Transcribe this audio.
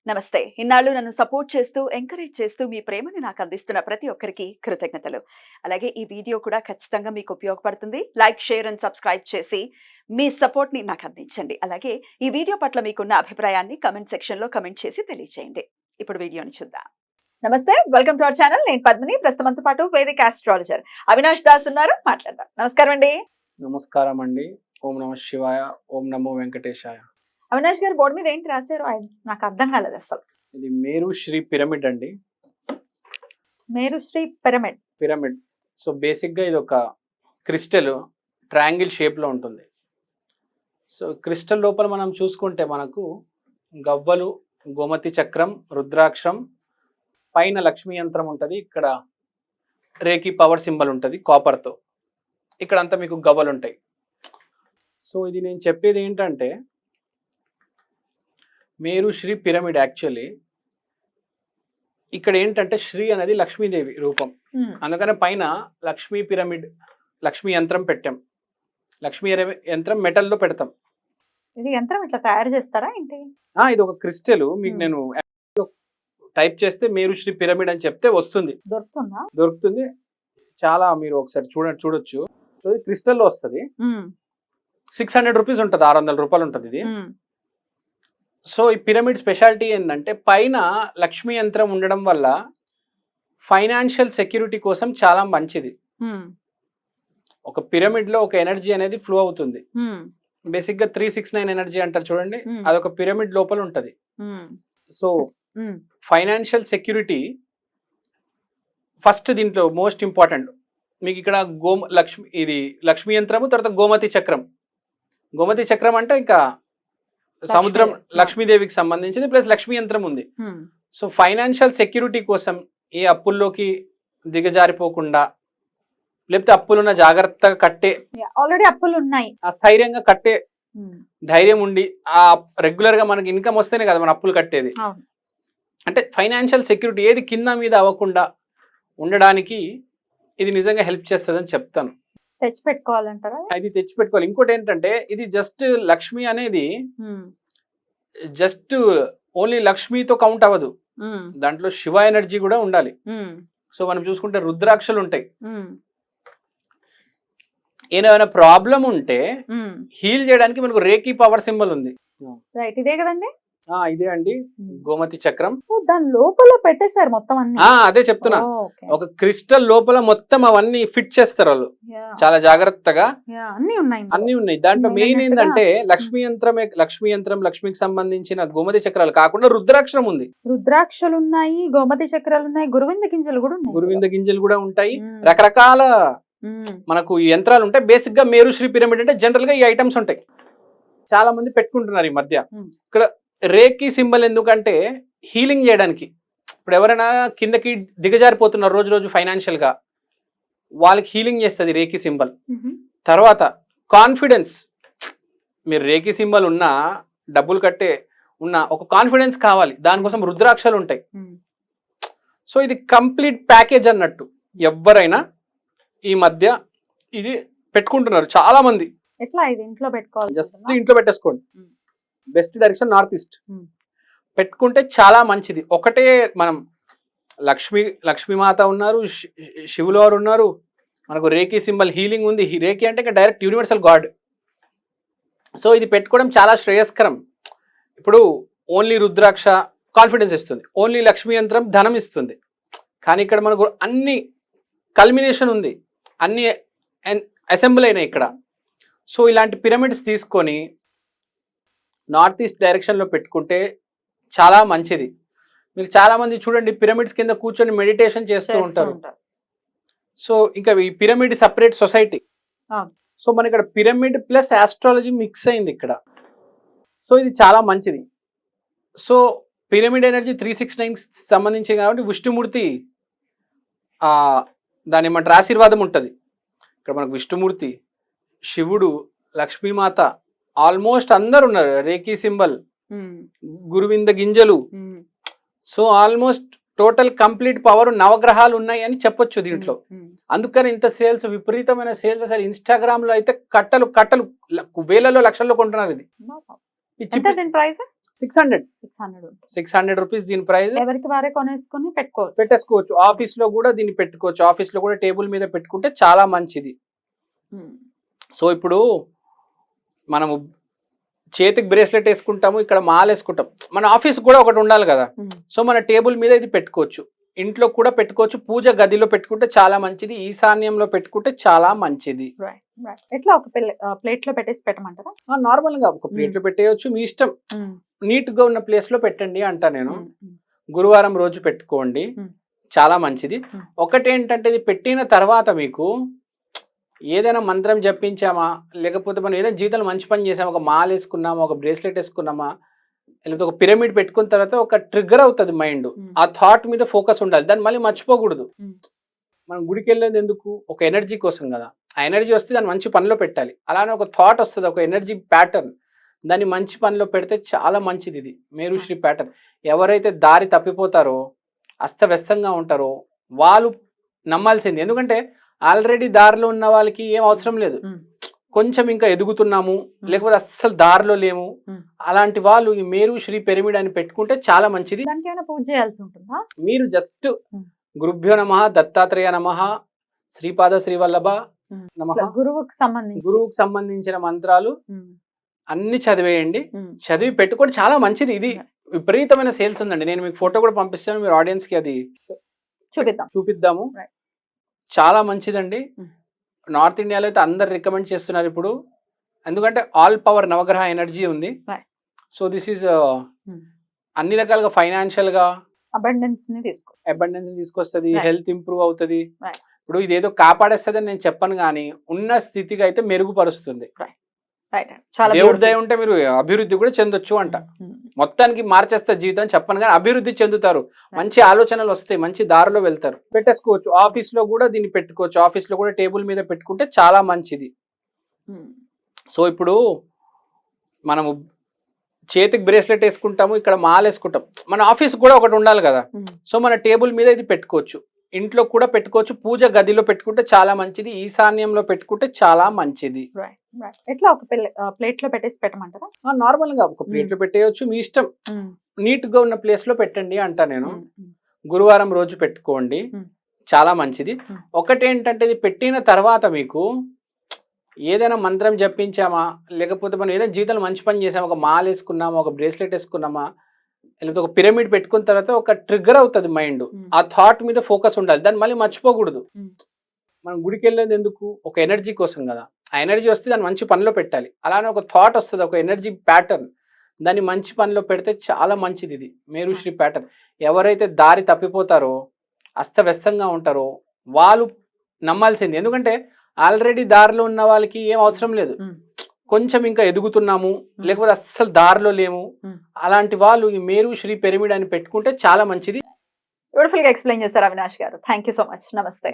నమస్తే. ఇన్నాళ్ళు నన్ను సపోర్ట్ చేస్తూ, ఎంకరేజ్ చేస్తూ మీ ప్రేమని నాకు అందిస్తున్న ప్రతి ఒక్కరికి కృతజ్ఞతలు. అలాగే ఈ వీడియో కూడా ఖచ్చితంగా మీకు ఉపయోగపడుతుంది. లైక్, షేర్ అండ్ సబ్స్క్రైబ్ చేసి మీ సపోర్ట్‌ని నాకు అందించండి. అలాగే ఈ వీడియో పట్ల మీకున్న అభిప్రాయాన్ని కామెంట్ సెక్షన్‌లో కామెంట్ చేసి తెలియజేయండి. ఇప్పుడు వీడియోని చూద్దాం. నమస్తే. Welcome to our channel. నేను పద్మిని. ప్రస్తుతం మనతో పాటు వేదిక ఆస్ట్రాలజర్ అవినాష్ దాస్ ఉన్నారు. మాట్లాడదాం. నమస్కారం అండి. నమస్కారం అండి. ఓం నమ శివాయ. ఓం నమో వెంకటేశాయ. అవినాష్ గారు బోర్డు మీద ఏంటి రాశారు? నాకు అర్థం కాలేదు అసలు. ఇది మేరు శ్రీ పిరమిడ్ అండి. మేరుశ్రీ పిరమిడ్. పిరమిడ్. సో బేసిక్గా ఇది ఒక క్రిస్టల్ ట్రయాంగిల్ షేప్లో ఉంటుంది. సో క్రిస్టల్ లోపల మనం చూసుకుంటే మనకు గవ్వలు, గోమతి చక్రం, రుద్రాక్షరం, పైన లక్ష్మీ యంత్రం ఉంటుంది. ఇక్కడ రేకి పవర్ సింబల్ ఉంటుంది కాపర్తో. ఇక్కడ అంతా మీకు గవ్వలు ఉంటాయి. సో ఇది నేను చెప్పేది ఏంటంటే మేరు శ్రీ పిరమిడ్. యాక్చువల్లీ ఇక్కడ ఏంటంటే శ్రీ అనేది లక్ష్మీదేవి రూపం, అందుకనే పైన లక్ష్మీ పిరమిడ్, లక్ష్మీ యంత్రం పెట్టాం. లక్ష్మీ యంత్రం మెటల్లో పెడతాం. ఇది యంత్రం ఇట్లా తయారు చేస్తారా ఏంటి? ఇది ఒక క్రిస్టల్. మీకు నేను టైప్ చేస్తే మేరు శ్రీ పిరమిడ్ అని చెప్తే వస్తుంది. దొరుకుతుందా? దొరుకుతుంది. చాలా మీరు ఒకసారి చూడొచ్చు. క్రిస్టల్లో వస్తుంది. 600 రూపీస్ ఉంటుంది, 600 రూపాయలు ఉంటుంది ఇది. సో ఈ పిరమిడ్ స్పెషాలిటీ ఏంటంటే పైన లక్ష్మీ యంత్రం ఉండడం వల్ల ఫైనాన్షియల్ సెక్యూరిటీ కోసం చాలా మంచిది. ఒక పిరమిడ్ లో ఒక ఎనర్జీ అనేది ఫ్లో అవుతుంది. బేసిక్ గా 369 ఎనర్జీ అంటారు చూడండి, అదొక పిరమిడ్ లోపల ఉంటది. సో ఫైనాన్షియల్ సెక్యూరిటీ ఫస్ట్ దీంట్లో మోస్ట్ ఇంపార్టెంట్. మీకు ఇక్కడ ఇది లక్ష్మీ యంత్రము, తర్వాత గోమతి చక్రం. గోమతి చక్రం అంటే ఇంకా సముద్రం, లక్ష్మీదేవికి సంబంధించింది, ప్లస్ లక్ష్మీ యంత్రం ఉంది. సో ఫైనాన్షియల్ సెక్యూరిటీ కోసం ఏ అప్పుల్లోకి దిగజారిపోకుండా, లేకపోతే అప్పులున్న జాగ్రత్తగా కట్టే, ఆల్రెడీ అప్పులు ఉన్నాయి, ఆ స్థైర్యంగా కట్టే ధైర్యం ఉండి, ఆ రెగ్యులర్ గా మనకి ఇన్కమ్ వస్తేనే కదా మన అప్పులు కట్టేది. అంటే ఫైనాన్షియల్ సెక్యూరిటీ ఏది కింద మీద అవ్వకుండా ఉండడానికి ఇది నిజంగా హెల్ప్ చేస్తుందని చెప్తాను. తెచ్చి పెట్టుకోవాలంటారా? అది తెచ్చి పెట్టుకోవాలి. ఇంకోటి ఏంటంటే ఇది జస్ట్ లక్ష్మి అనేది జస్ట్ ఓన్లీ లక్ష్మితో కౌంట్ అవ్వదు, దాంట్లో శివ ఎనర్జీ కూడా ఉండాలి. సో మనం చూసుకుంటే రుద్రాక్షలు ఉంటాయి. ఏమైనా ప్రాబ్లం ఉంటే హీల్ చేయడానికి మనకు రేకి పవర్ సింబల్ ఉంది. రైట్, ఇదే కదండి? ఇదే అండి గోమతి చక్రం. దాని లోపల పెట్టేశారు మొత్తం అన్ని. అదే చెప్తున్నా, ఒక క్రిస్టల్ లోపల మొత్తం అవన్నీ ఫిట్ చేస్తారు వాళ్ళు చాలా జాగ్రత్తగా. అన్ని ఉన్నాయి దాంట్లో. మెయిన్ ఏంటంటే లక్ష్మీ యంత్రం, లక్ష్మికి సంబంధించిన గోమతి చక్రాలు కాకుండా రుద్రాక్షరం ఉంది. రుద్రాక్షలు ఉన్నాయి, గోమతి చక్రాలు ఉన్నాయి, గురువింద గింజలు కూడా ఉన్నాయి. గురువింద గింజలు కూడా ఉంటాయి. రకరకాల మనకు యంత్రాలు ఉంటాయి. బేసిక్ గా మేరు శ్రీ పిరమిడ్ అంటే జనరల్ గా ఈ ఐటమ్స్ ఉంటాయి. చాలా మంది పెట్టుకుంటున్నారు ఈ మధ్య. ఇక్కడ రేకి సింబల్ ఎందుకంటే హీలింగ్ చేయడానికి. ఇప్పుడు ఎవరైనా కిందకి దిగజారిపోతున్నారు రోజు రోజు ఫైనాన్షియల్ గా, వాళ్ళకి హీలింగ్ చేస్తుంది రేకి సింబల్. తర్వాత కాన్ఫిడెన్స్, మీరు రేకి సింబల్ ఉన్నా, డబ్బులు కట్టే ఉన్నా, ఒక కాన్ఫిడెన్స్ కావాలి, దానికోసం రుద్రాక్షలు ఉంటాయి. సో ఇది కంప్లీట్ ప్యాకేజ్ అన్నట్టు. ఎవరైనా ఈ మధ్య ఇది పెట్టుకుంటున్నారు చాలా మంది. ఎట్లా ఇది ఇంట్లో పెట్టుకోవాలి? జస్ట్ ఇంట్లో పెట్టేసుకోండి. Best direction north east. పెట్టుకుంటే చాలా మంచిది. ఒకటే మనం లక్ష్మీమాత ఉన్నారు, శివులు వారు ఉన్నారు, మనకు రేకి సింబల్ హీలింగ్ ఉంది. రేకి అంటే ఇంకా డైరెక్ట్ యూనివర్సల్ గాడ్. సో ఇది పెట్టుకోవడం చాలా శ్రేయస్కరం. ఇప్పుడు ఓన్లీ రుద్రాక్ష కాన్ఫిడెన్స్ ఇస్తుంది, ఓన్లీ లక్ష్మీ యంత్రం ధనం ఇస్తుంది. కానీ ఇక్కడ మనకు అన్ని కల్మినేషన్ ఉంది, అన్ని అసెంబ్ల్ అయినాయి ఇక్కడ. సో ఇలాంటి పిరమిడ్స్ తీసుకొని నార్త్ ఈస్ట్ డైరెక్షన్లో పెట్టుకుంటే చాలా మంచిది. మీరు చాలా మంది చూడండి పిరమిడ్స్ కింద కూర్చొని మెడిటేషన్ చేస్తూ ఉంటారు. సో ఇంకా ఈ పిరమిడ్ సపరేట్ సొసైటీ. సో మన ఇక్కడ పిరమిడ్ ప్లస్ ఆస్ట్రాలజీ మిక్స్ అయింది ఇక్కడ. సో ఇది చాలా మంచిది. సో పిరమిడ్ ఎనర్జీ 369 సంబంధించి కాబట్టి విష్ణుమూర్తి దాని ఏమంటారు ఆశీర్వాదం ఉంటుంది. ఇక్కడ మనకు విష్ణుమూర్తి, శివుడు, లక్ష్మీమాత, ఆల్మోస్ట్ అందరు ఉన్నారు. రేకి సింబల్, గురువింద గింజలు. So almost total complete power నవగ్రహాలు ఉన్నాయి అని చెప్పొచ్చు దీంట్లో. అందుకని ఇంత సేల్స్, విపరీతమైన సేల్స్. అసలు ఇన్స్టాగ్రామ్ లో అయితే కట్టలు వేలలో లక్షల్లో కొంటున్నారు. ఇది ప్రైస్ 600 600. 600 రూపీస్ దీని ప్రైస్. ఎవరికి వారే కొనేసుకొని పెట్టుకోవచ్చు. పెట్టేసుకోవచ్చు. ఆఫీస్ లో కూడా దీన్ని పెట్టుకోవచ్చు. ఆఫీస్ లో కూడా టేబుల్ మీద పెట్టుకుంటే చాలా మంచిది. సో ఇప్పుడు మనము చేతికి బ్రేస్లెట్ వేసుకుంటాము, ఇక్కడ మాల వేసుకుంటాం. మన ఆఫీస్ కూడా ఒకటి ఉండాలి కదా. సో మన టేబుల్ మీద ఇది పెట్టుకోవచ్చు, ఇంట్లో కూడా పెట్టుకోవచ్చు, పూజ గదిలో పెట్టుకుంటే చాలా మంచిది, ఈశాన్యంలో పెట్టుకుంటే చాలా మంచిది. ఎట్లా ఒక ప్లేట్ లో పెట్టేసి పెట్టమంటారా? నార్మల్ గా ఒక ప్లేట్ లో పెట్టేయచ్చు, మీ ఇష్టం. నీట్ గా ఉన్న ప్లేస్ లో పెట్టండి అంటా నేను. గురువారం రోజు పెట్టుకోండి, చాలా మంచిది. ఒకటేంటంటే ఇది పెట్టిన తర్వాత మీకు ఏదైనా మంత్రం జపించామా, లేకపోతే మనం ఏదైనా జీవితంలో మంచి పని చేసామా, ఒక మాల వేసుకున్నామా, ఒక బ్రేస్లెట్ వేసుకున్నామా, లేకపోతే ఒక పిరమిడ్ పెట్టుకున్న తర్వాత ఒక ట్రిగ్గర్ అవుతుంది మైండ్. ఆ థాట్ మీద ఫోకస్ ఉండాలి, దాన్ని మళ్ళీ మర్చిపోకూడదు. మనం గుడికి వెళ్ళేది ఎందుకు? ఒక ఎనర్జీ కోసం కదా. ఆ ఎనర్జీ వస్తే దాన్ని మంచి పనిలో పెట్టాలి. అలానే ఒక థాట్ వస్తుంది, ఒక ఎనర్జీ ప్యాటర్న్, దాన్ని మంచి పనిలో పెడితే చాలా మంచిది. ఇది మేరుశ్రీ ప్యాటర్న్. ఎవరైతే దారి తప్పిపోతారో, అస్తవ్యస్తంగా ఉంటారో వాళ్ళు నమ్మాల్సింది. ఎందుకంటే ఆల్రెడీ దారిలో ఉన్న వాళ్ళకి ఏం అవసరం లేదు, కొంచెం ఇంకా ఎదుగుతున్నాము, లేకపోతే అస్సలు దారిలో లేము, అలాంటి వాళ్ళు ఈ మేరుశ్రీ పిరమిడ్ అని పెట్టుకుంటే చాలా మంచిది. దానికి ఏమైనా పూజ చేయాల్సి ఉంటుందా? మీరు జస్ట్ గురుభ్యో నమః, దత్తాత్రేయ నమః, శ్రీపాద శ్రీవల్లభ నమః, గురువుకు సంబంధించిన మంత్రాలు అన్ని చదివేయండి. చదివి పెట్టుకోండి, చాలా మంచిది. ఇది విపరీతమైన సేల్స్ ఉందండి. నేను మీకు ఫోటో కూడా పంపిస్తాను, మీరు ఆడియన్స్ కి అది చూపిద్దాము. చాలా మంచిదండి. నార్త్ ఇండియాలో అయితే అందరు రికమెండ్ చేస్తున్నారు ఇప్పుడు, ఎందుకంటే ఆల్ పవర్ నవగ్రహ ఎనర్జీ ఉంది. సో దిస్ ఈస్ అన్ని రకాలుగా ఫైనాన్షియల్ గా అబండెన్స్ తీసుకొస్తుంది, హెల్త్ ఇంప్రూవ్ అవుతుంది. ఇప్పుడు ఇదేదో కాపాడేస్తుంది నేను చెప్పను, కానీ ఉన్న స్థితికి అయితే మెరుగుపరుస్తుంది. దేవుడి దయ ఉంటే మీరు అభివృద్ధి కూడా చెందొచ్చు అంట. మొత్తానికి మార్చేస్తే జీవితం చెప్పను, కానీ అభివృద్ధి చెందుతారు, మంచి ఆలోచనలు వస్తాయి, మంచి దారిలో వెళ్తారు. పెట్టేసుకోవచ్చు. ఆఫీస్ లో కూడా దీన్ని పెట్టుకోవచ్చు. ఆఫీస్ లో కూడా టేబుల్ మీద పెట్టుకుంటే చాలా మంచిది. సో ఇప్పుడు మనము చేతికి బ్రేస్లెట్ వేసుకుంటాము, ఇక్కడ మాల వేసుకుంటాం. మన ఆఫీస్ కూడా ఒకటి ఉండాలి కదా. సో మన టేబుల్ మీద ఇది పెట్టుకోవచ్చు, ఇంట్లో కూడా పెట్టుకోవచ్చు, పూజ గదిలో పెట్టుకుంటే చాలా మంచిది, ఈశాన్యంలో పెట్టుకుంటే చాలా మంచిది. ఎట్లా ఒక ప్లేట్ లో పెట్టేసి పెట్టమంటారా? నార్మల్ గా ఒక ప్లేట్ లో పెట్టేయచ్చు, మీ ఇష్టం. నీట్ గా ఉన్న ప్లేస్ లో పెట్టండి అంటా నేను. గురువారం రోజు పెట్టుకోండి, చాలా మంచిది. ఒకటేంటంటే ఇది పెట్టిన తర్వాత మీకు ఏదైనా మంత్రం జపించామా, లేకపోతే మనం ఏదైనా జీవితంలో మంచి పని చేసామా, ఒక మాల వేసుకున్నామా, ఒక బ్రేస్లెట్ వేసుకున్నామా, లేకపోతే ఒక పిరమిడ్ పెట్టుకున్న తర్వాత ఒక ట్రిగ్గర్ అవుతుంది మైండ్. ఆ థాట్ మీద ఫోకస్ ఉండాలి, దాన్ని మళ్ళీ మర్చిపోకూడదు. మనం గుడికి వెళ్ళేది ఎందుకు? ఒక ఎనర్జీ కోసం కదా. ఆ ఎనర్జీ వస్తే దాన్ని మంచి పనిలో పెట్టాలి. అలానే ఒక థాట్ వస్తుంది, ఒక ఎనర్జీ ప్యాటర్న్, దాన్ని మంచి పనిలో పెడితే చాలా మంచిది. ఇది మేరుశ్రీ ప్యాటర్న్. ఎవరైతే దారి తప్పిపోతారో, అస్తవ్యస్తంగా ఉంటారో వాళ్ళు నమ్మాల్సింది. ఎందుకంటే ఆల్రెడీ దారిలో ఉన్న వాళ్ళకి ఏం అవసరం లేదు, కొంచెం ఇంకా ఎదుగుతున్నాము, లేకపోతే అస్సలు దారిలో లేము, అలాంటి వాళ్ళు ఈ మేరుశ్రీ పిరమిడ్ అని పెట్టుకుంటే చాలా మంచిది. బ్యూటిఫుల్ గా ఎక్స్ప్లెయిన్ చేశారు అవినాష్ గారు. Thank you so much. నమస్తే.